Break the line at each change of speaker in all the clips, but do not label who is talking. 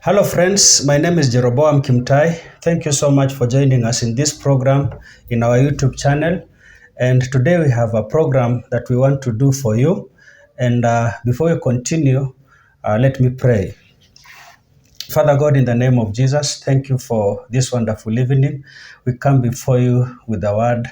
Hello, friends. My name is Jeroboam Kimtai. Thank you so much for joining us in this program in our YouTube channel. And today we have a program that we want to do for you. And before we continue, let me pray. Father God, in the name of Jesus, thank you for this wonderful evening. We come before you with a word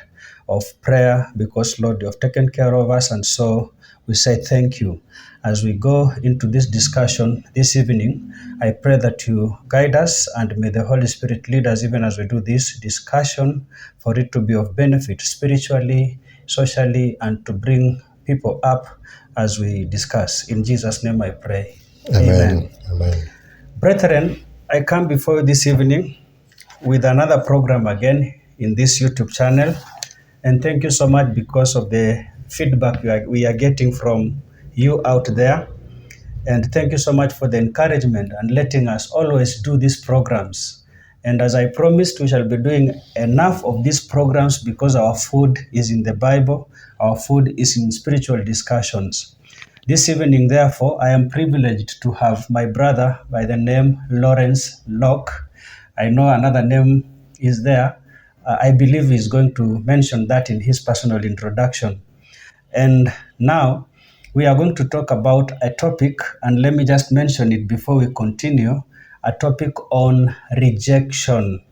of prayer because, Lord, you have taken care of us. And so we say thank you. As we go into this discussion this evening, I pray that you guide us and may the Holy Spirit lead us even as we do this discussion for it to be of benefit spiritually, socially, and to bring people up as we discuss. In Jesus' name I pray. Amen.
Amen.
Brethren, I come before you this evening with another program again in this YouTube channel. And thank you so much because of the feedback we are getting from you out there. And thank you so much for the encouragement and letting us always do these programs. And as I promised, we shall be doing enough of these programs because our food is in the Bible, our food is in spiritual discussions. This evening, therefore, I am privileged to have my brother by the name Lawrence Locke. I know another name is there. I believe he's going to mention that in his personal introduction. And now we are going to talk about a topic, and let me just mention it before we continue, a topic on rejection.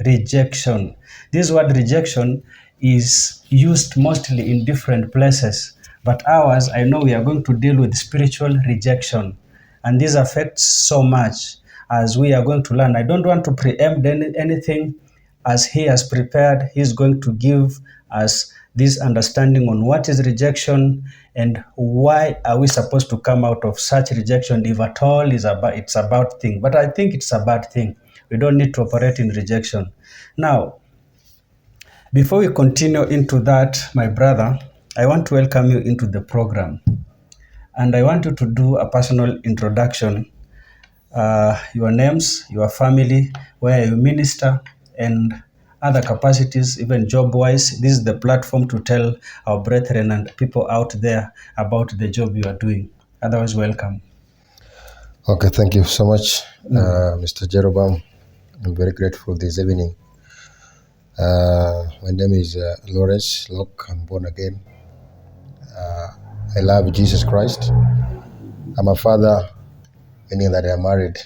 Rejection. This word rejection is used mostly in different places, but ours, I know we are going to deal with spiritual rejection. And this affects so much as we are going to learn. I don't want to preempt anything. As he has prepared, he is going to give us this understanding on what is rejection and why are we supposed to come out of such rejection if at all it's a bad thing. But I think it's a bad thing. We don't need to operate in rejection. Now, before we continue into that, my brother, I want to welcome you into the program. And I want you to do a personal introduction, your names, your family, where you minister, and other capacities, even job-wise. This is the platform to tell our brethren and people out there about the job you are doing. Otherwise, welcome.
Okay, thank you so much, Mr. Jeroboam. I'm very grateful this evening. My name is Lawrence Locke. I'm born again. I love Jesus Christ. I'm a father, meaning that I'm married.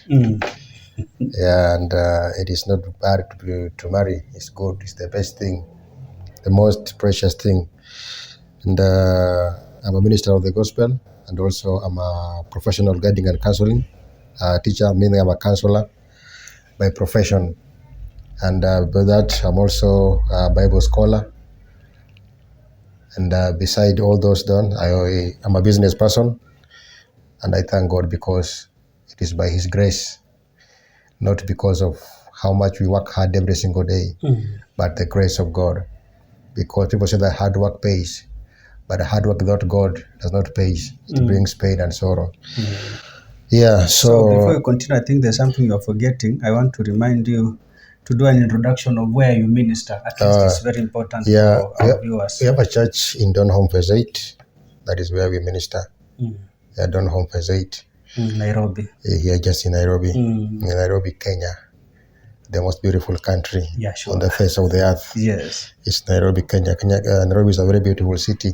Yeah, and it is not bad to marry. It's good. It's the best thing, the most precious thing. And I'm a minister of the gospel, and also I'm a professional guiding and counseling teacher, meaning I'm a counselor by profession. And by that, I'm also a Bible scholar. And beside all those done, I'm a business person. And I thank God because it is by His grace, not because of how much we work hard every single day, but the grace of God. Because people say that hard work pays, but hard work without God does not pay. It brings pain and sorrow. Yeah,
So before you continue, I think there's something you're forgetting. I want to remind you to do an introduction of where you minister. At least it's very important for our viewers.
We have a church in Donholm Phase 8. That is where we minister. Yeah, Donholm Phase 8.
Nairobi.
Here, just in Nairobi. In Nairobi, Kenya. The most beautiful country on the face of the earth.
Yes.
It's Nairobi, Kenya. Nairobi is a very beautiful city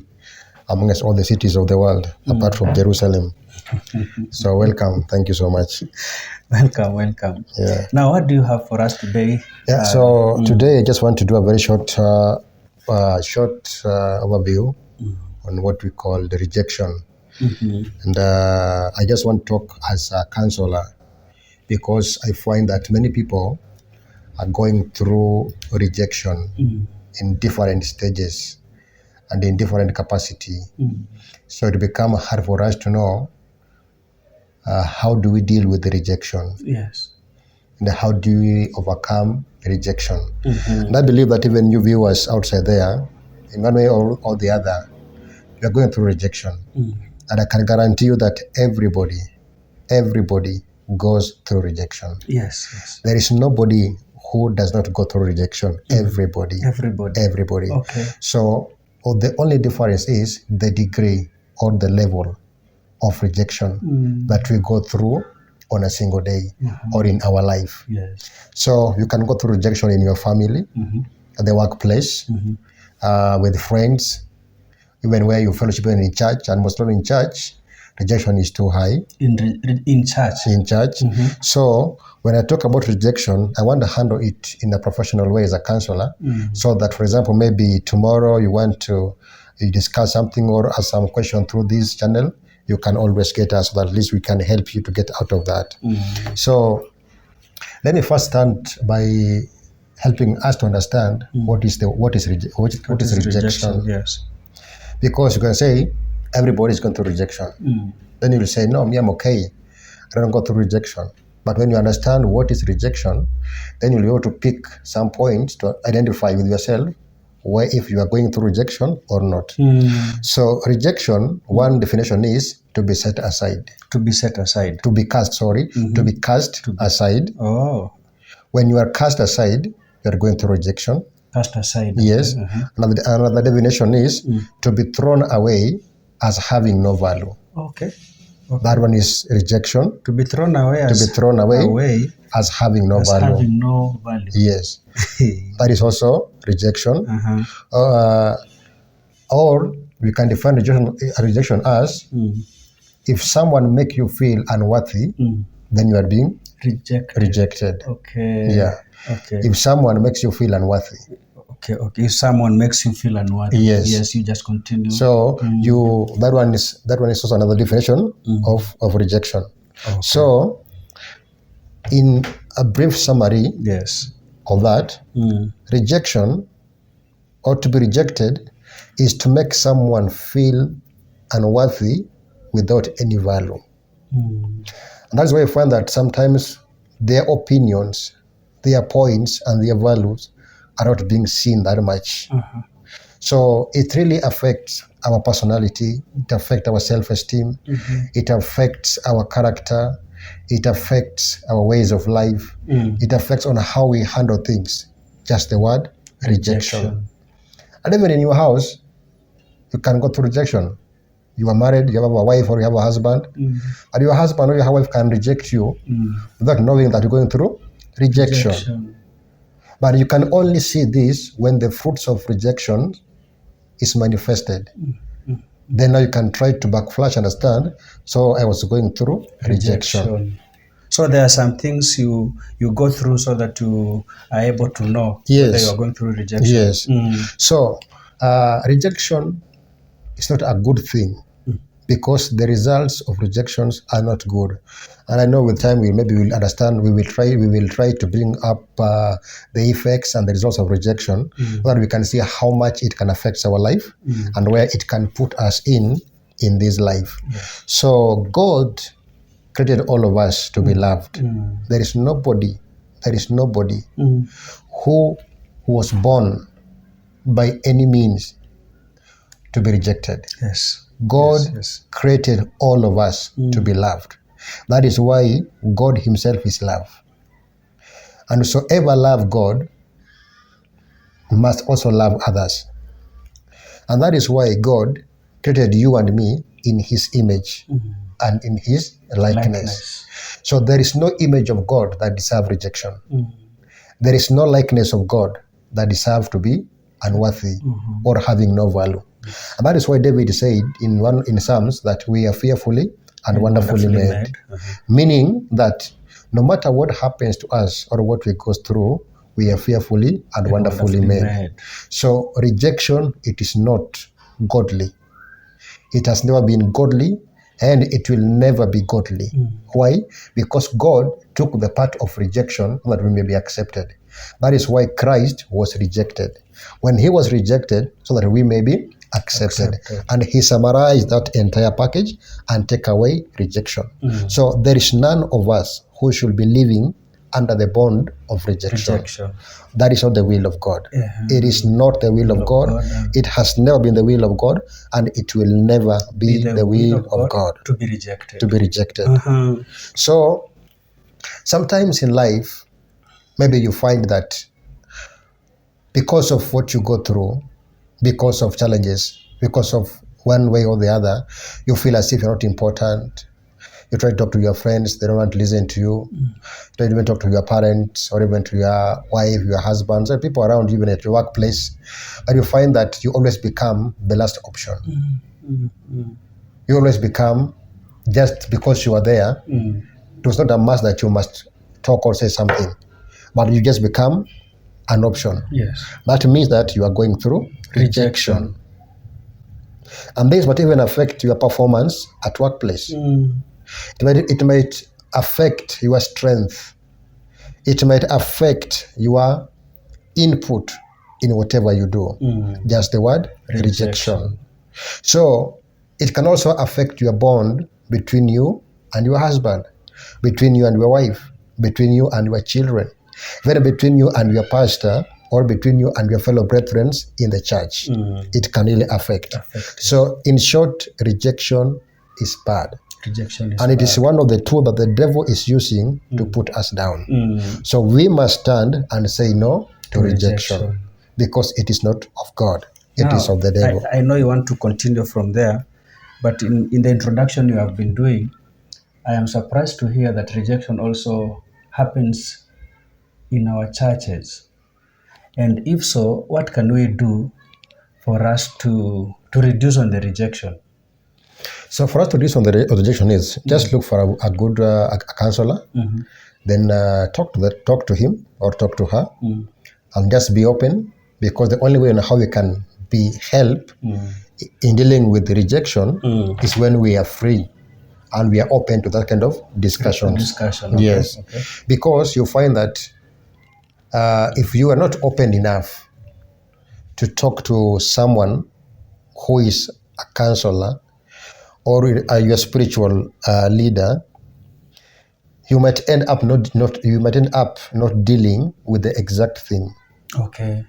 amongst all the cities of the world, apart from Jerusalem. So welcome. Thank you so much.
Welcome.
Yeah.
Now, what do you have for us today?
Yeah. So today I just want to do a very short overview on what we call the rejection. And I just want to talk as a counselor because I find that many people are going through rejection in different stages and in different capacity. So it becomes hard for us to know how do we deal with the rejection?
Yes.
And how do we overcome rejection? And I believe that even you viewers outside there, in one way or the other, you are going through rejection. And I can guarantee you that everybody goes through rejection.
Yes.
There is nobody who does not go through rejection. Everybody.
Okay.
So the only difference is the degree or the level of rejection that we go through on a single day or in our life.
Yes.
So you can go through rejection in your family, at the workplace, with friends, even where you fellowship in church, and most of in church, rejection is too high.
In church.
In church. So when I talk about rejection, I want to handle it in a professional way as a counselor, so that, for example, maybe tomorrow you want to discuss something or ask some question through this channel, you can always get us, so that at least we can help you to get out of that. So let me first start by helping us to understand what is rejection.
Yes.
Because you can say everybody is going through rejection. Then you will say, no, me, I'm okay. I don't go through rejection. But when you understand what is rejection, then you'll be able to pick some points to identify with yourself where if you are going through rejection or not. So rejection, one definition is to be set aside.
To be set aside.
To be cast, sorry. To be cast aside.
Oh.
When you are cast aside, you are going through rejection.
Cast aside.
Yes. Another definition is to be thrown away as having no value.
Okay.
That one is rejection.
To be thrown away
as having no
as
value.
Having no value.
Yes. That is also rejection. Or we can define rejection as if someone make you feel unworthy, then you are being rejected.
Okay.
Yeah.
Okay.
If someone makes you feel unworthy.
Okay. If someone makes you feel unworthy. Yes, you just continue.
So that one is also another definition of rejection. Okay. So in a brief summary of that, rejection or to be rejected is to make someone feel unworthy without any value. And that's why you find that sometimes their opinions, their points, and their values are not being seen that much. So it really affects our personality, it affects our self-esteem, it affects our character, it affects our ways of life, it affects on how we handle things. Just the word rejection. And even in your house, you can go through rejection. You are married, you have a wife or you have a husband, and your husband or your wife can reject you without knowing that you're going through rejection. But you can only see this when the fruits of rejection is manifested. Then now you can try to backflash, understand, so I was going through rejection.
So there are some things you go through so that you are able to know whether you are going through rejection.
Yes. So rejection is not a good thing, because the results of rejections are not good. And I know with time we'll understand, we will try to bring up the effects and the results of rejection, so that we can see how much it can affect our life and where it can put us in this life. So God created all of us to be loved. There is nobody who was born by any means to be rejected. God created all of us to be loved. That is why God himself is love. And whosoever love God must also love others. And that is why God created you and me in his image and in his likeness. So there is no image of God that deserves rejection. There is no likeness of God that deserves to be unworthy or having no value. And that is why David said in Psalms that we are fearfully and wonderfully made. Meaning that no matter what happens to us or what we go through, we are fearfully and wonderfully made. So rejection, it is not godly. It has never been godly, and it will never be godly. Why? Because God took the part of rejection so that we may be accepted. That is why Christ was rejected. When he was rejected, so that we may be accepted. And he summarized that entire package and take away rejection. So there is none of us who should be living under the bond of rejection. That is not the will of God. It is not the will of God. It has never been the will of God, and it will never be the will of God
to be rejected.
So sometimes in life, maybe you find that because of what you go through, because of challenges, because of one way or the other, you feel as if you're not important. You try to talk to your friends, they don't want to listen to you. You try to even talk to your parents or even to your wife, your husband, so people around you, even at your workplace. And you find that you always become the last option. You always become, just because you are there, it was not a must that you must talk or say something, but you just become an option.
Yes.
That means that you are going through rejection. And this might even affect your performance at workplace. It might affect your strength. It might affect your input in whatever you do. Just the word rejection. So it can also affect your bond between you and your husband, between you and your wife, between you and your children, even between you and your pastor, or between you and your fellow brethren in the church. It can really affect. So in short, rejection is bad.
Rejection is
And it
bad.
is one of the tools that the devil is using to put us down. So we must stand and say no to rejection, because it is not of God. It is of the devil.
I know you want to continue from there, but in the introduction you have been doing, I am surprised to hear that rejection also happens in our churches. And if so, what can we do for us to reduce on the rejection?
So for us to reduce on the rejection is just look for a good a counselor, then talk to him or talk to her, and just be open, because the only way on how we can be helped in dealing with the rejection is when we are free and we are open to that kind of discussions.
Okay.
Yes,
Okay.
because you find that if you are not open enough to talk to someone who is a counselor or your spiritual leader, you might end up not dealing with the exact thing.
Okay.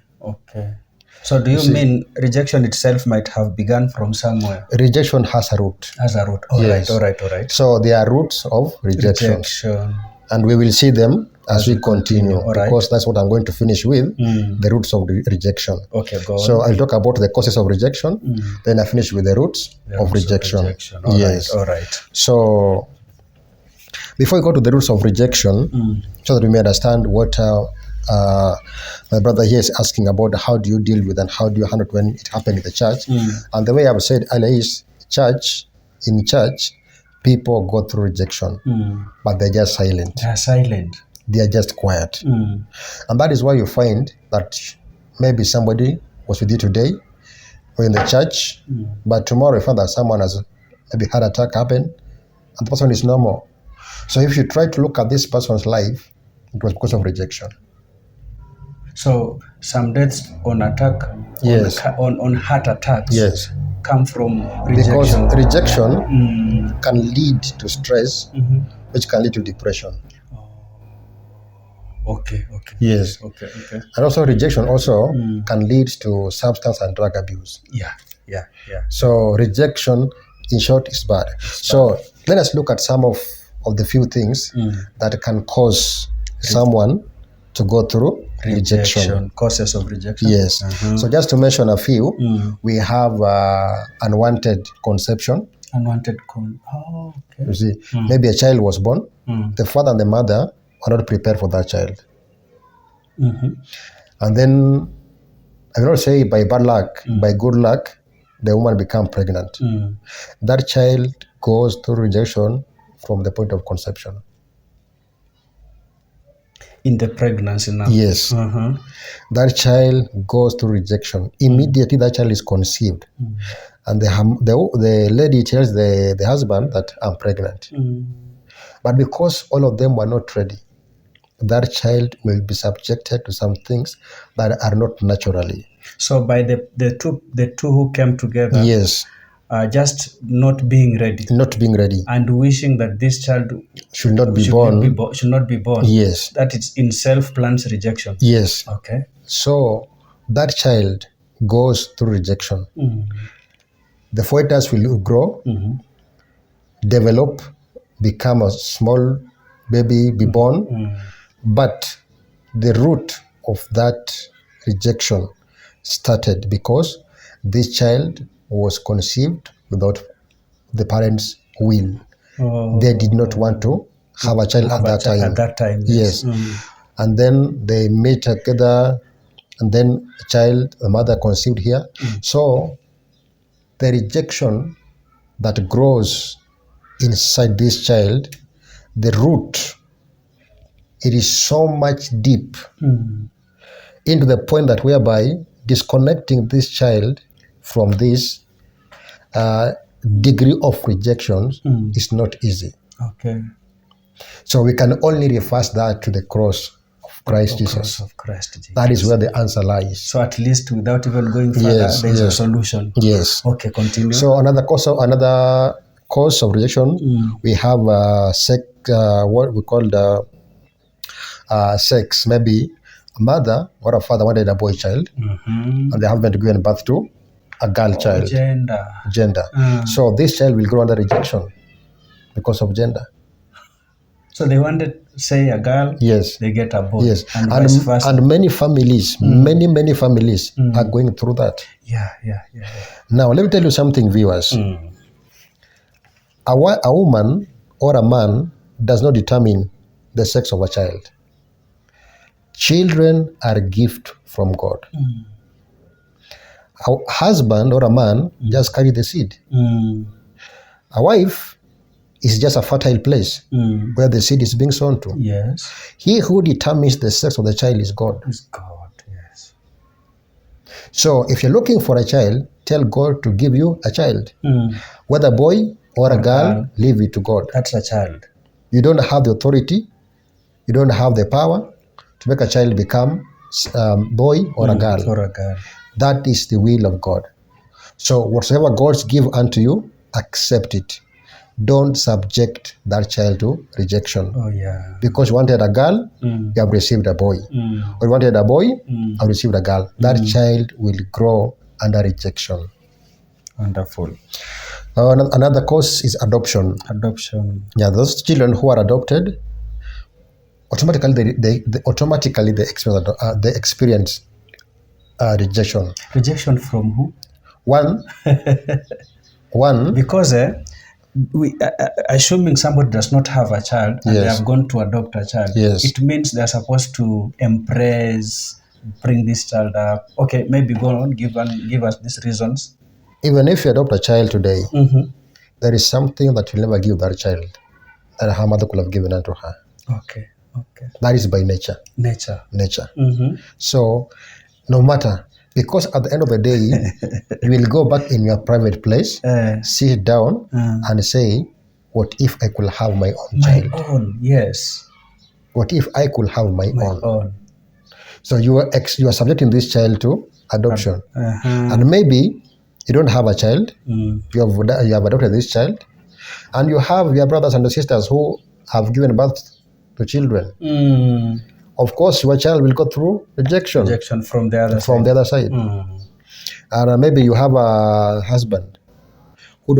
So do you mean rejection itself might have begun from somewhere?
Rejection has a root.
As a root. All
Yes.
right.
So there are roots of rejection. And we will see them as we continue, because that's what I'm going to finish with, the roots of rejection.
Okay, go on.
So I'll talk about the causes of rejection, then I finish with the roots of rejection.
All right.
So before we go to the roots of rejection, so that we may understand what my brother here is asking about, how do you deal with and how do you handle it when it happened in the church? And the way I've said earlier is, in church, people go through rejection, but they're just silent.
They are silent.
They are just quiet. And that is why you find that maybe somebody was with you today or in the church, but tomorrow you find that someone has maybe had an attack happen and the person is normal. So if you try to look at this person's life, it was because of rejection.
So some deaths on attack,
Yes.
on heart attacks,
Yes.
come from
Because
rejection.
rejection can lead to stress, which can lead to depression.
Okay.
Yes.
Okay.
And also rejection also can lead to substance and drug abuse.
Yeah.
So rejection, in short, is bad. So let us look at some of the few things that can cause someone to go through rejection.
Causes of rejection.
Yes. So just to mention a few, we have unwanted conception.
Okay.
You see, maybe a child was born, the father and the mother are not prepared for that child. And then, I will not say by bad luck, by good luck, the woman becomes pregnant. That child goes through rejection from the point of conception.
In the pregnancy now.
Yes. That child goes through rejection. Immediately that child is conceived. And the lady tells the husband that I'm pregnant. But because all of them were not ready, that child will be subjected to some things that are not naturally.
So by the two who came together,
Yes,
just not being ready and wishing that this child
should not be born. Yes,
that is in self plans rejection.
Yes.
Okay.
So that child goes through rejection. The fetus will grow, develop, become a small baby, be born, but the root of that rejection started because this child was conceived without the parents' will. They did not want to have a child at that time.
At that time,
Yes. And then they meet together, and then the mother conceived here. So the rejection that grows inside this child, the root, it is so much deep into the point that whereby disconnecting this child from this degree of rejection is not easy.
Okay.
So we can only reverse that to the cross of Christ Jesus.
Cross of Christ Jesus.
That is where the answer lies.
So at least without even going further,
Yes,
there is a
yes.
solution.
Yes.
Okay, continue.
So another cause of rejection, we have what we call the sex. Maybe a mother or a father wanted a boy child, and they haven't given birth to a girl child. Gender. So this child will grow under rejection because of gender.
So they wanted, say, a girl,
Yes.
they get a boy.
Yes.
And vice versa.
And many families, many families are going through that.
Yeah.
Now, let me tell you something, viewers. A woman or a man does not determine the sex of a child. Children are a gift from God. A husband or a man just carry the seed. A wife is just a fertile place where the seed is being sown to.
Yes.
He who determines the sex of the child is God.
Is God, yes.
So if you're looking for a child, tell God to give you a child. Whether boy or a girl, leave it to God.
That's a child.
You don't have the authority, you don't have the power to make a child become boy or a girl.
Or a girl.
That is the will of God. So whatsoever God give unto you, accept it. Don't subject that child to rejection.
Oh, yeah.
Because you wanted a girl, you have received a boy. Or you wanted a boy, you have received a girl. That child will grow under rejection.
Wonderful.
Another cause is adoption.
Adoption.
Yeah, those children who are adopted, automatically they experience rejection.
Rejection from who?
One.
Because assuming somebody does not have a child and they have gone to adopt a child, it means they're supposed to embrace, bring this child up. Okay, maybe go on, give us these reasons.
Even if you adopt a child today, there is something that you'll never give that child that her mother could have given unto her.
Okay.
That is by nature.
Nature.
So, no matter, because at the end of the day, you will go back in your private place, sit down and say, what if I could have my own child?
My own, yes.
What if I could have my own? So you are subjecting this child to adoption. And maybe you don't have a child, you have adopted this child, and you have your brothers and sisters who have given birth to children. Of course, your child will go through rejection
from the other
side. And maybe you have a husband who's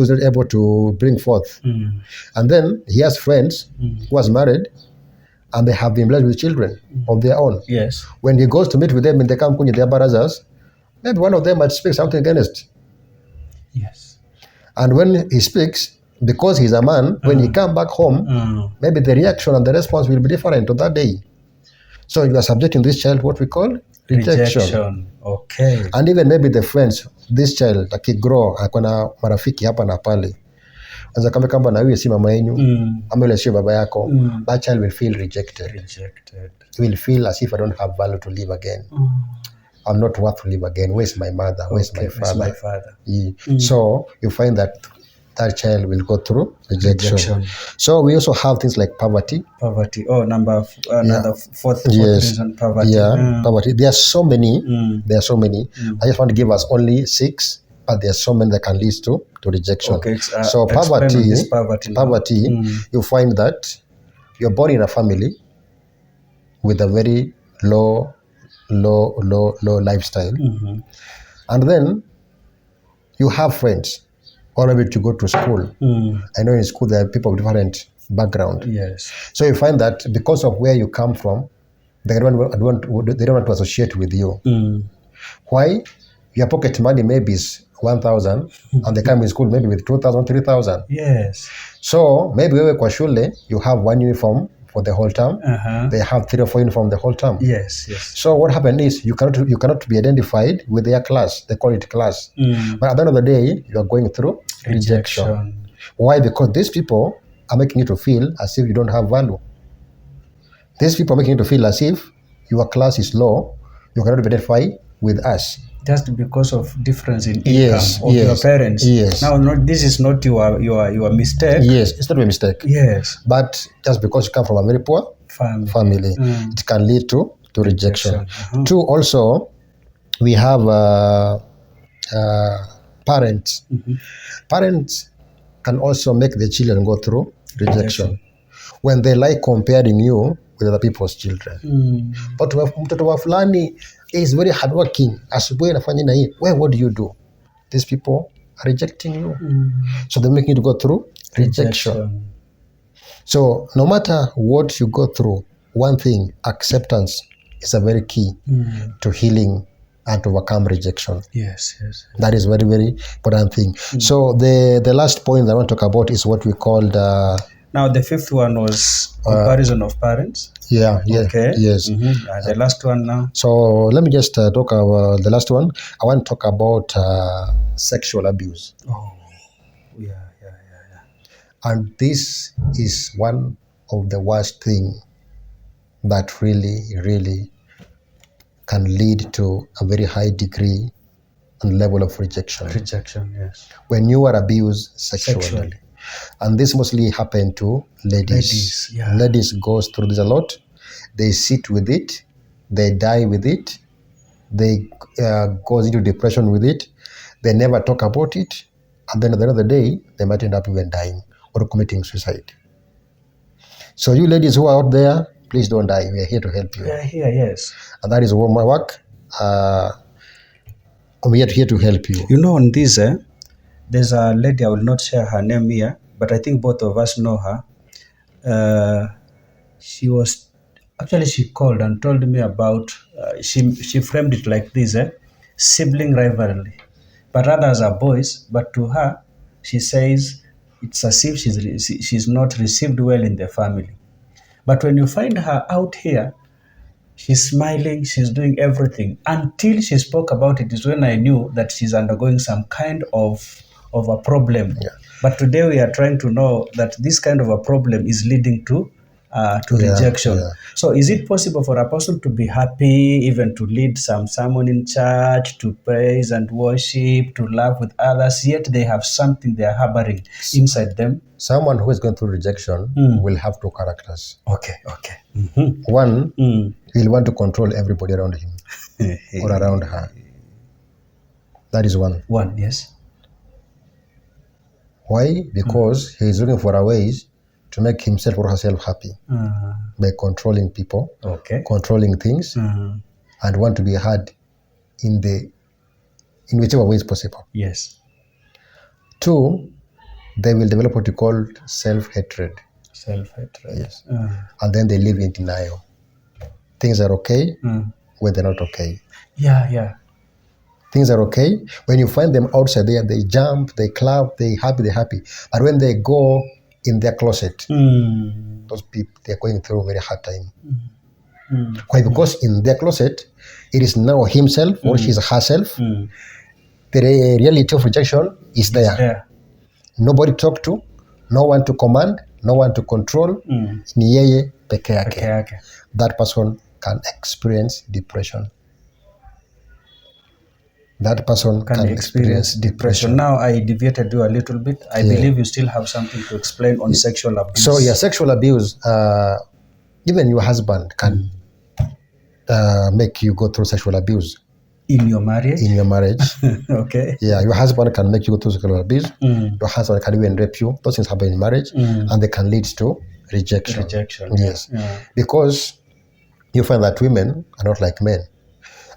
not able to bring forth. And then he has friends who was married and they have been blessed with children of their own.
Yes.
When he goes to meet with them in the camp, their barazas, maybe one of them might speak something against.
Yes.
And when he speaks, because he's a man, when he come back home, maybe the reaction and the response will be different on that day. So you are subjecting this child what we call rejection.
Okay.
And even maybe the friends, this child akigrow akona marafiki hapa na pale, anza kama na huyu si mama yenu, ama yule sio baba yako, that child will feel rejected. He will feel as if I don't have value to live again. I'm not worth to live again. Where's my mother? Where's my father? So you find that child will go through rejection. So we also have things like poverty.
Oh, another fourth reason, poverty.
Poverty. There are so many. I just want to give us only 6, but there are so many that can lead to rejection.
Okay,
so poverty, you find that you're born in a family with a very low lifestyle, and then you have friends. Or maybe to go to school. I know in school there are people of different background.
Yes.
So you find that because of where you come from, they don't want to associate with you. Why? Your pocket money maybe is 1,000 and they come in school maybe with 2,000, 3,000.
Yes.
So maybe wewe kwa shule, you have one uniform for the whole term. They have 3 or 4 uniform the whole term.
Yes, yes.
So what happened is you cannot be identified with their class. They call it class. But at the end of the day, you are going through rejection. Why? Because these people are making you to feel as if you don't have value. These people are making you to feel as if your class is low. You cannot identify with us.
Just because of difference in income of your parents.
Yes.
Now, this is not your mistake.
Yes, it's not a mistake.
Yes.
But just because you come from a very poor family, it can lead to rejection. 2, also, we have parents. Parents can also make the children go through rejection when they like comparing you with other people's children. But mtoto wa fulani is very hardworking. Asubuhi anafanya na hii. What do you do? These people are rejecting you. So they make you to go through rejection. So no matter what you go through, one thing, acceptance is a very key to healing and to overcome rejection.
Yes, yes.
That is very, very important thing. So the last point that I want to talk about is what we called...
now the 5th one was comparison of parents.
Yeah.
Okay.
Yes.
The last one now.
So let me just talk about the last one. I want to talk about sexual abuse.
Oh, yeah.
And this is one of the worst thing that really, really can lead to a very high degree and level of rejection.
Rejection, yes.
When you are abused sexually. And this mostly happen to ladies. Ladies goes through this a lot. They sit with it. They die with it. They goes into depression with it. They never talk about it. And then at the end of the day, they might end up even dying or committing suicide. So you ladies who are out there, please don't die. We are here to help you.
We are here, yes.
And that is what my work. We are here to help you.
You know, on this, there's a lady, I will not share her name here, but I think both of us know her. She called and told me about, she framed it like this, sibling rivalry. But others are boys, but to her, she says it's as if she's not received well in the family. But when you find her out here, she's smiling, she's doing everything. Until she spoke about it is when I knew that she's undergoing some kind of a problem.
Yeah.
But today we are trying to know that this kind of a problem is leading to rejection.
Yeah.
So is it possible for a person to be happy, even to lead some sermon in church, to praise and worship, to love with others, yet they have something they are harboring inside them?
Someone who is going through rejection will have 2 characters.
Okay.
One, he'll want to control everybody around him or around her. That is one.
One, yes.
Why? Because he is looking for a ways to make himself or herself happy by controlling people, controlling things, and want to be heard in whichever way is possible.
Yes.
2, they will develop what you call self-hatred.
Self-hatred.
Yes. And then they live in denial. Things are okay when they're not okay.
Yeah.
Things are okay. When you find them outside there, they jump, they clap, they're happy. But when they go in their closet, those people, they're going through a very hard time. Why? Because in their closet, it is now himself or she's herself. The reality of rejection is there. Nobody to talk to, no one to command, no one to control. Ni yeye peke yake. That person can experience depression. That person can experience depression.
Now I deviated you a little bit. I believe you still have something to explain on sexual abuse.
So sexual abuse, even your husband can make you go through sexual abuse.
In your marriage?
In your marriage.
Okay.
Yeah, your husband can make you go through sexual abuse. Your husband can even rape you. Those things happen in marriage and they can lead to rejection. Yes.
Yeah.
Because you find that women are not like men.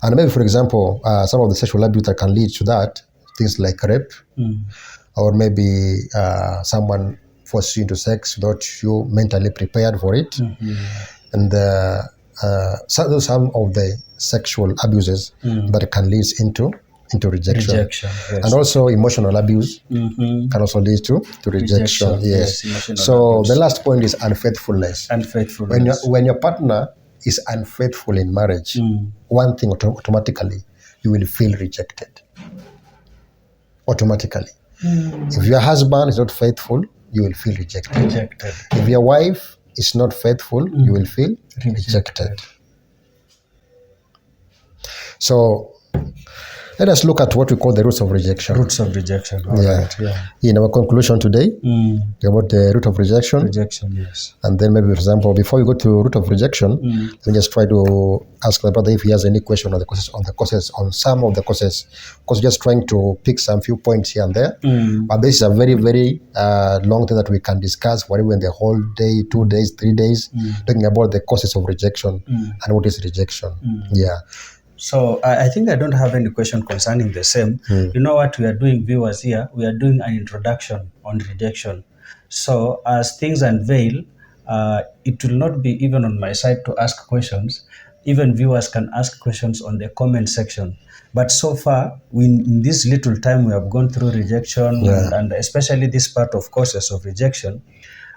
And maybe, for example, some of the sexual abuse that can lead to that, things like rape, or maybe someone forces you into sex without you mentally prepared for it. And some of the sexual abuses that can lead into into rejection.
Rejection, yes.
And also emotional abuse can also lead to rejection. Yes. So
abuse.
the last point is unfaithfulness.
Unfaithfulness.
When your partner is unfaithful in marriage, one thing automatically, you will feel rejected. Automatically. If your husband is not faithful, you will feel rejected. If your wife is not faithful, you will feel rejected. So let us look at what we call the roots of rejection.
Roots of rejection. All right.
In our conclusion today, about the root of rejection.
Rejection, yes.
And then maybe, for example, before we go to root of rejection, let me just try to ask my brother if he has any question on on some of the causes. Because just trying to pick some few points here and there. But this is a very, very long thing that we can discuss for even the whole day, 2 days, 3 days, talking about the causes of rejection and what is rejection. Yeah.
So I think I don't have any question concerning the same. You know what we are doing, viewers, here? We are doing an introduction on rejection. So as things unveil, it will not be even on my side to ask questions. Even viewers can ask questions on the comment section. But so far, in this little time we have gone through rejection and especially this part of causes of rejection,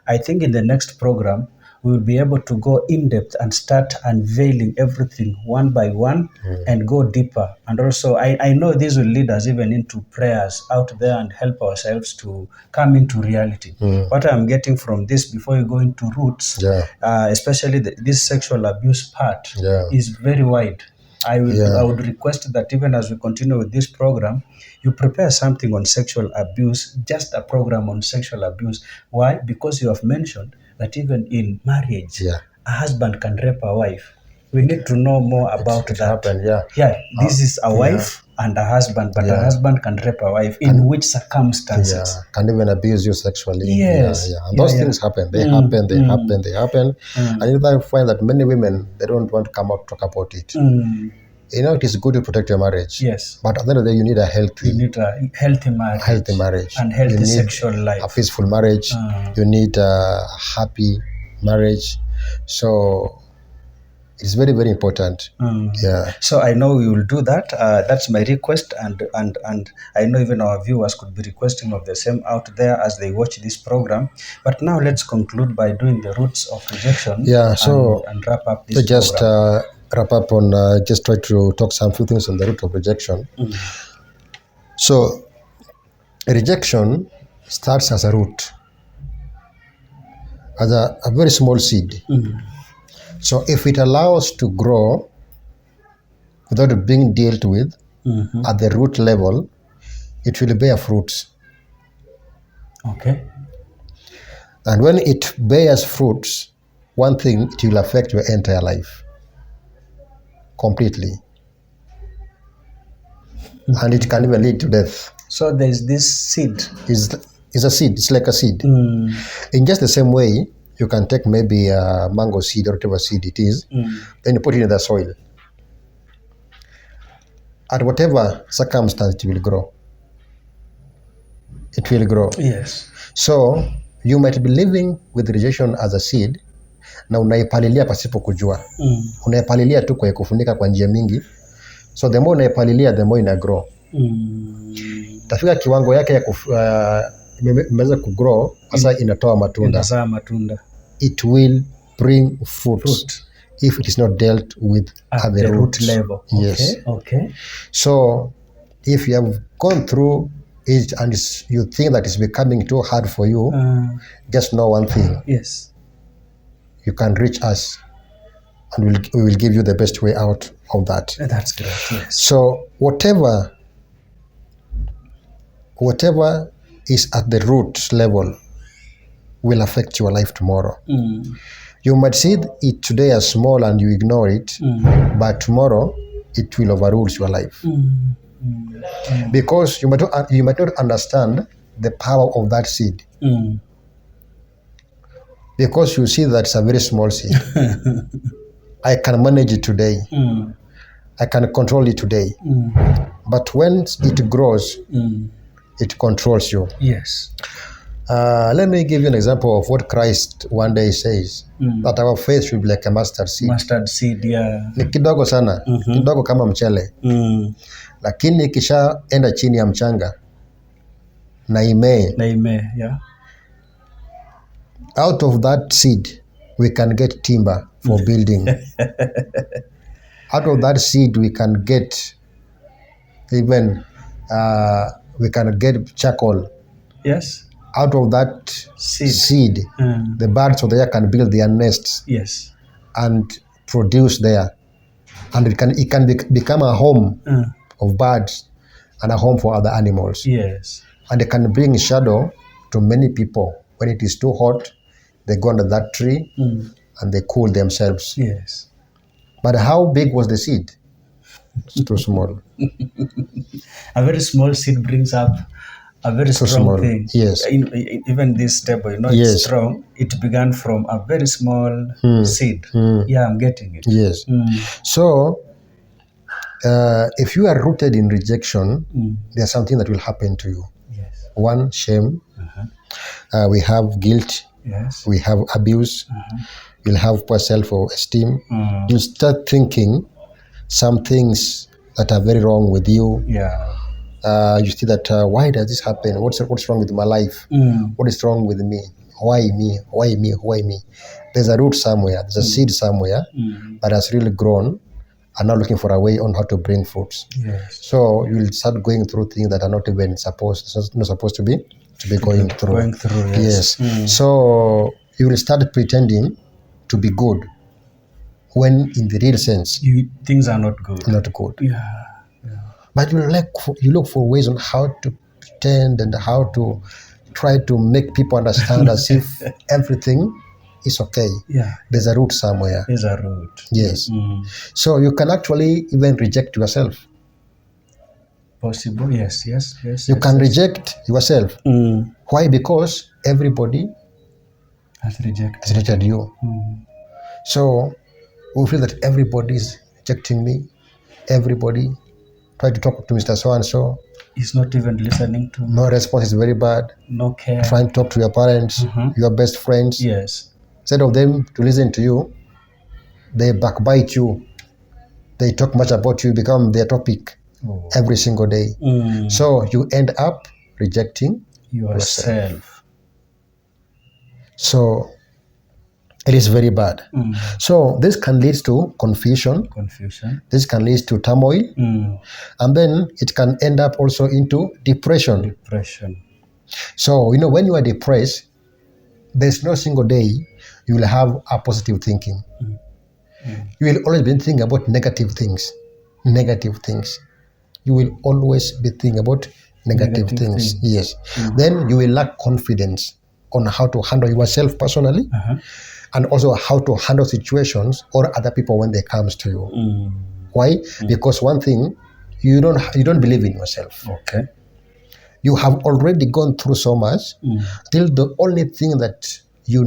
I think in the next program, we will be able to go in depth and start unveiling everything one by one and go deeper. And also, I know this will lead us even into prayers out there and help ourselves to come into reality. What I'm getting from this before you go into roots, especially this sexual abuse part, is very wide. I would request that even as we continue with this program, you prepare something on sexual abuse, just a program on sexual abuse. Why? Because you have mentioned that even in marriage, a husband can rape a wife. We need to know more about that.
Happened,
this is a wife and a husband, but a husband can rape a wife. In which circumstances?
Can even abuse you sexually.
Yes.
And those things happen. They happen. And you find that many women, they don't want to come out to talk about it. You know, it is good to protect your marriage.
Yes.
But at the end of the day, you need a healthy marriage.
And healthy sexual life.
A peaceful marriage. You need a happy marriage. So it's very, very important.
So I know we will do that. That's my request, and I know even our viewers could be requesting of the same out there as they watch this program. But now let's conclude by doing the roots of rejection. And wrap up this program.
Wrap up on just try to talk some few things on the root of rejection. So rejection starts as a root, as a very small seed. So if it allows to grow without being dealt with at the root level, it will bear fruits.
Okay.
And when it bears fruits, one thing, it will affect your entire life completely. And it can even lead to death.
So there's this seed.
It's a seed. It's like a seed. In just the same way, you can take maybe a mango seed or whatever seed it is, then you put it in the soil. At whatever circumstance, it will grow. It will grow.
Yes.
So you might be living with rejection as a seed, na unaipalilia pasipo kujua. Unaipalilia tu kwa kufunika kwa njia mingi. So the more unaipalilia, the more ina grow. Tafika kiwango yake ya imeweza kugrow, sasa inatoa matunda. It will bring fruit if it is not dealt with at the root
level.
Yes.
Okay.
So if you have gone through it and you think that it's becoming too hard for you, just know one thing.
Yes.
You can reach us and we will give you the best way out of that.
That's great. Yes.
So whatever is at the root level will affect your life tomorrow. You might see it today as small and you ignore it, but tomorrow it will overrule your life. Because you might not understand the power of that seed. Because you see that it's a very small seed. I can manage it today. I can control it today. But when it grows, it controls you.
Yes.
Let me give you an example of what Christ one day says, that our faith should be like a mustard seed.
Mustard seed, yeah.
Ni kidogo sana, kidogo kama mchele. Lakini ikisha enda chini ya mchanga na imee,
yeah.
Out of that seed we can get timber for building. Out of that seed we can get even we can get charcoal.
Yes.
Out of that seed the birds of the air can build their nests.
Yes.
And produce there, and it can become a home of birds and a home for other animals.
Yes.
And it can bring shadow to many people. When it is too hot, they go under that tree and they cool themselves.
Yes.
But how big was the seed? It's too small.
A very small seed brings up a very strong thing.
Yes.
Even this table,
yes.
It's strong. It began from a very small seed. Yeah, I'm getting it.
Yes. So, if you are rooted in rejection, there's something that will happen to you.
Yes.
One, shame. We have guilt.
Yes.
We have abuse. You'll have poor self-esteem. You'll start thinking some things that are very wrong with you.
Yeah.
You see that, why does this happen? What's wrong with my life? What is wrong with me? Why me? Why me? Why me? There's a root somewhere. There's a seed somewhere that has really grown and now looking for a way on how to bring fruits.
Yes.
So you'll start going through things that are not even supposed to be going through.
Going through, yes.
So you will start pretending to be good when in the real sense
things are not good.
Not good.
Yeah.
But you look for ways on how to pretend and how to try to make people understand as if everything is okay.
Yeah.
There's a root somewhere.
There's a root.
Yes. So you can actually even reject yourself.
Possible, yes.
You can reject yourself. Why? Because everybody
has
rejected you. So we feel that everybody is rejecting me. Everybody try to talk to Mr. So-and-so.
He's not even listening to me.
No response is very bad.
No care.
Trying to talk to your parents, your best friends.
Yes.
Instead of them to listen to you, they backbite you. They talk much about you, become their topic every single day. So you end up rejecting yourself. So it is very bad. So this can lead to confusion. This can lead to turmoil. And then it can end up also into depression. So, when you are depressed, there's no single day you will have a positive thinking. You will always be thinking about negative things. You will always be thinking about negative things. Yes. Then you will lack confidence on how to handle yourself personally. And also how to handle situations or other people when they comes to you. Why? Because one thing, you don't believe in yourself.
Okay.
You have already gone through so much till the only thing that you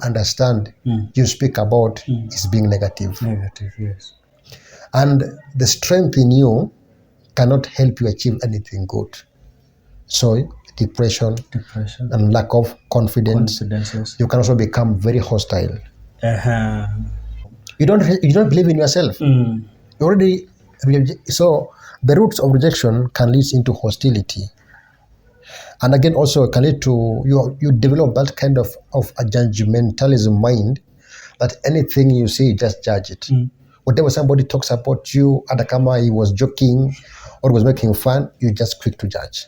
understand, you speak about is being negative.
Negative, yes.
And the strength in you cannot help you achieve anything good. So depression and lack of confidence.
Yes.
You can also become very hostile. You don't believe in yourself. So the roots of rejection can lead into hostility, and again also can lead to you develop that kind of a judgmentalism mind, that anything you see, just judge it. Whatever somebody talks about you, Adakama, he was joking or was making fun, you just quick to judge.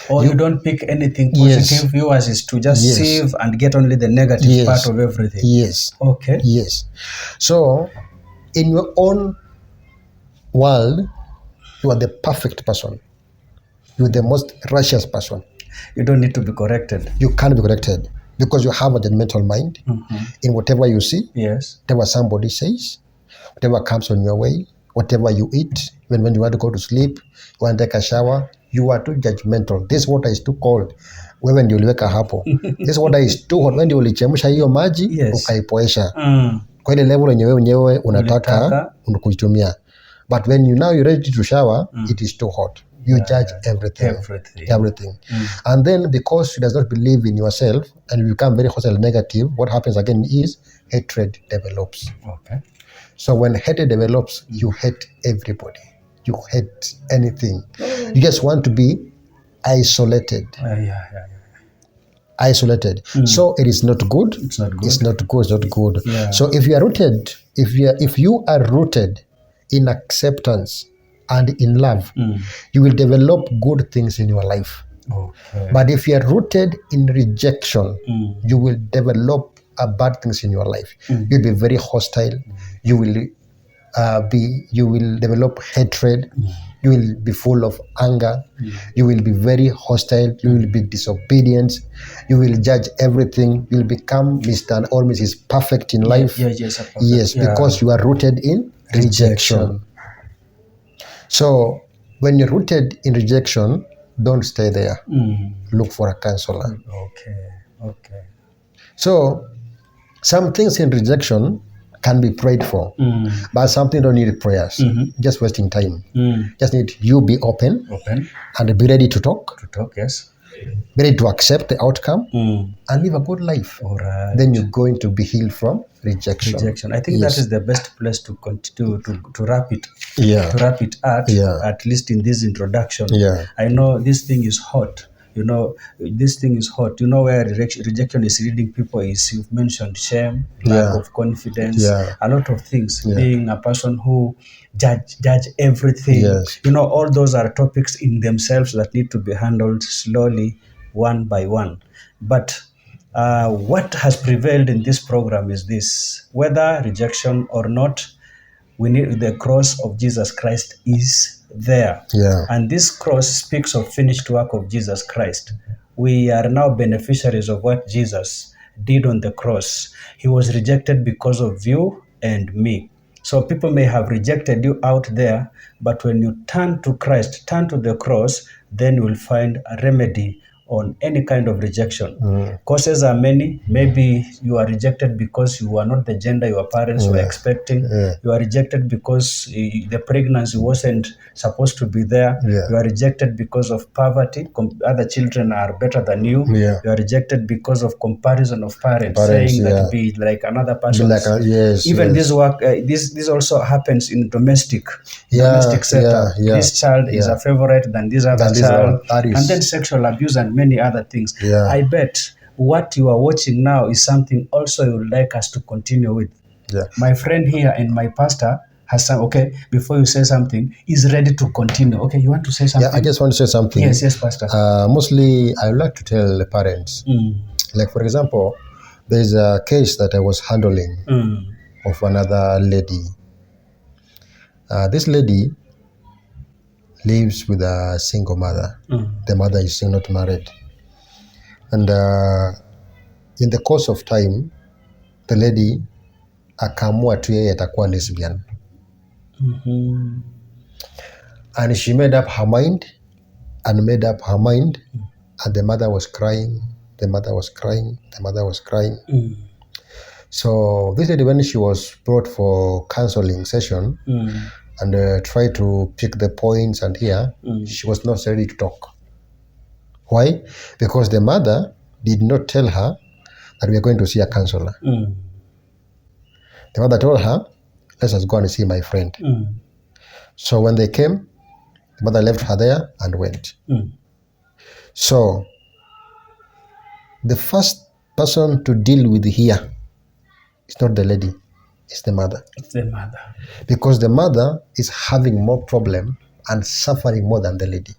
Or you don't pick anything positive. Yours is to just save and get only the negative part of everything.
Yes.
Okay.
Yes. So, in your own world, you are the perfect person. You are the most righteous person.
You don't need to be corrected.
You can't be corrected because you have a judgmental mind in whatever you see, whatever somebody says, whatever comes on your way, whatever you eat, even when you want to go to sleep, you want to take a shower, you are too judgmental. This water is too cold. Wewe ndio uliweka hapo. This water is too hot. Wewe ndio ulichemsha hiyo maji ukaipoesha. Kwa ile level yenyewe unataka kuitumia. But when you're ready to shower, it is too hot. You judge everything. And then because she does not believe in yourself and you become very hostile and negative, what happens again is hatred develops.
Okay.
So when hatred develops, you hate everybody. You hate anything. You just want to be isolated. Isolated. So it is not good.
It's not good.
It's not good. It's not good.
Yeah.
So if you are rooted, if you are rooted in acceptance and in love, you will develop good things in your life.
Okay.
But if you are rooted in rejection, you will develop bad things in your life. You'll be very hostile. You will develop hatred. You will be full of anger. You will be very hostile. You will be disobedient. You will judge everything. You will become Mr. or Mrs. Perfect in life. Yes, because you are rooted in rejection. So when you're rooted in rejection, don't stay there. Look for a counselor.
Okay.
So some things in rejection can be prayed for, but something don't need prayers. Just wasting time. Just need you be open and be ready to talk.
Yes.
Be ready to accept the outcome and live a good life.
All right.
Then you're going to be healed from rejection.
I think that is the best place to continue to wrap it.
Yeah.
To wrap it at least in this introduction.
Yeah.
I know this thing is hot. This thing is hot. Where rejection is leading people is, you've mentioned shame, lack of confidence, a lot of things. Being a person who judge everything.
Yes.
All those are topics in themselves that need to be handled slowly, one by one. But what has prevailed in this program is this: whether rejection or not, we need the cross of Jesus Christ is there. And this cross speaks of finished work of Jesus Christ. We are now beneficiaries of what Jesus did on the cross. He was rejected because of you and me. So people may have rejected you out there, but when you turn to Christ, turn to the cross, then you will find a remedy on any kind of rejection. Causes are many. Maybe you are rejected because you are not the gender your parents were expecting. You are rejected because the pregnancy wasn't supposed to be there. You are rejected because of poverty. Other children are better than you. You are rejected because of comparison of parents saying that be like another person. This work, this also happens in domestic setup. This child is a favorite than this other child, and then sexual abuse and many other things. I bet what you are watching now is something also you would like us to continue with. My friend here and my pastor has some. Okay, before you say something, is ready to continue. Okay, you want to say something?
I just want to say something.
Yes, pastor.
Mostly, I would like to tell the parents. Like, for example, there's a case that I was handling of another lady. This lady lives with a single mother. The mother is still not married. And in the course of time, the lady akaamua tu yeye atakuwa lesbian. And she made up her mind and the mother was crying. The mother was crying. So this lady, when she was brought for counseling session and tried to pick the points and hear, she was not ready to talk. Why? Because the mother did not tell her that we are going to see a counselor. The mother told her, let us go and see my friend. So when they came, the mother left her there and went. So the first person to deal with here is not the lady, it's the mother.
It's the mother.
Because the mother is having more problem and suffering more than the lady.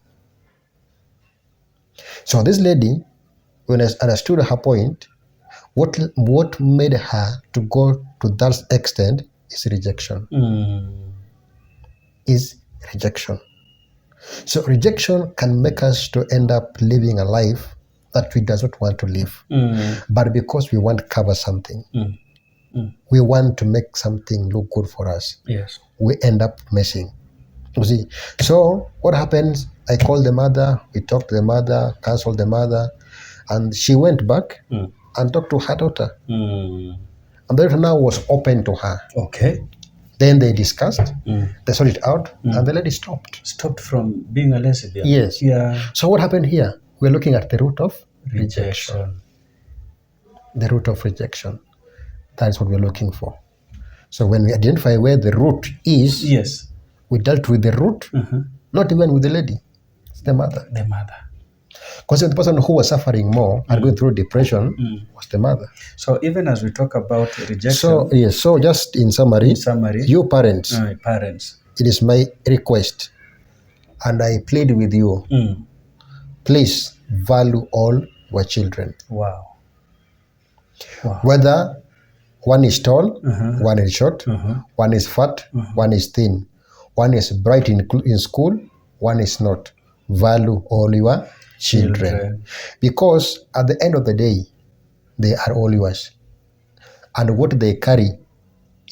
So this lady, when I understood her point, what made her to go to that extent is rejection. So rejection can make us to end up living a life that we does not want to live. But because we want to cover something, we want to make something look good for us. We end up messing. You see? So what happens? I called the mother, we talked to the mother, counseled the mother, and she went back and talked to her daughter. And the daughter now was open to her.
Okay.
Then they discussed, they sorted it out, and the lady stopped.
Stopped from being a lesbian.
Yes.
Yeah.
So what happened here? We're looking at the root of rejection.
Rejection.
The root of rejection. That's what we're looking for. So when we identify where the root is,
Yes.
we dealt with the root, not even with the lady. It's the mother.
The mother.
Because the person who was suffering more and going through depression was the mother.
So even as we talk about rejection,
So yes, so just in summary, you parents, it is my request, and I plead with you, please value all your children.
Wow.
Whether one is tall, one is short, one is fat, one is thin, one is bright in school, one is not. Value all your children. Because at the end of the day, they are all yours. And what they carry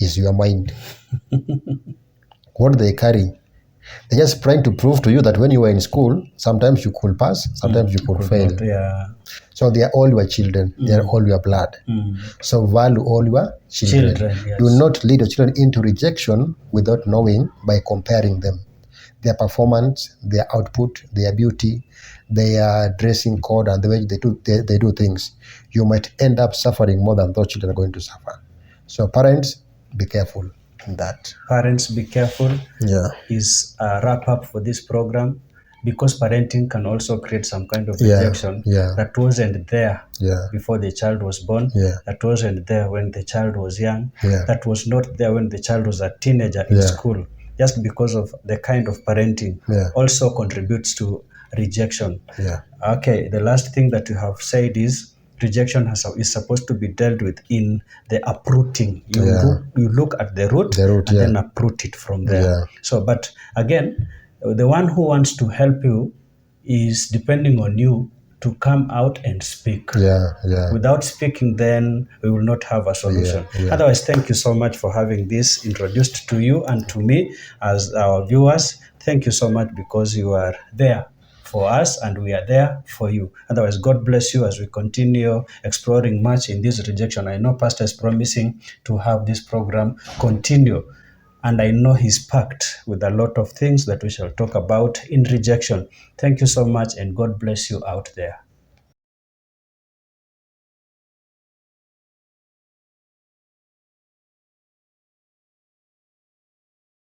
is your mind. What they carry, they're just trying to prove to you that when you were in school, sometimes you could pass, sometimes you could fail. So they are all your children. They are all your blood. So value all your children.
Yes.
Do not lead your children into rejection without knowing by comparing them. Their performance, their output, their beauty, their dressing code, and the way they do things. You might end up suffering more than those children are going to suffer. So parents, be careful in that.
Parents, be careful.
Yeah.
Is a wrap up for this program, because parenting can also create some kind of rejection that wasn't there before the child was born, that wasn't there when the child was young, that was not there when the child was a teenager in school. Just because of the kind of parenting also contributes to rejection. Okay, the last thing that you have said is rejection is supposed to be dealt with in the uprooting. You look at the root and then uproot it from there. So, but again, the one who wants to help you is depending on you to come out and speak. Without speaking, then we will not have a solution. Otherwise, thank you so much for having this introduced to you and to me as our viewers. Thank you so much, because you are there for us and we are there for you. Otherwise, God bless you as we continue exploring much in this rejection. I know Pastor is promising to have this program continue, and I know he's packed with a lot of things that we shall talk about in rejection. Thank you so much, and God bless you out there.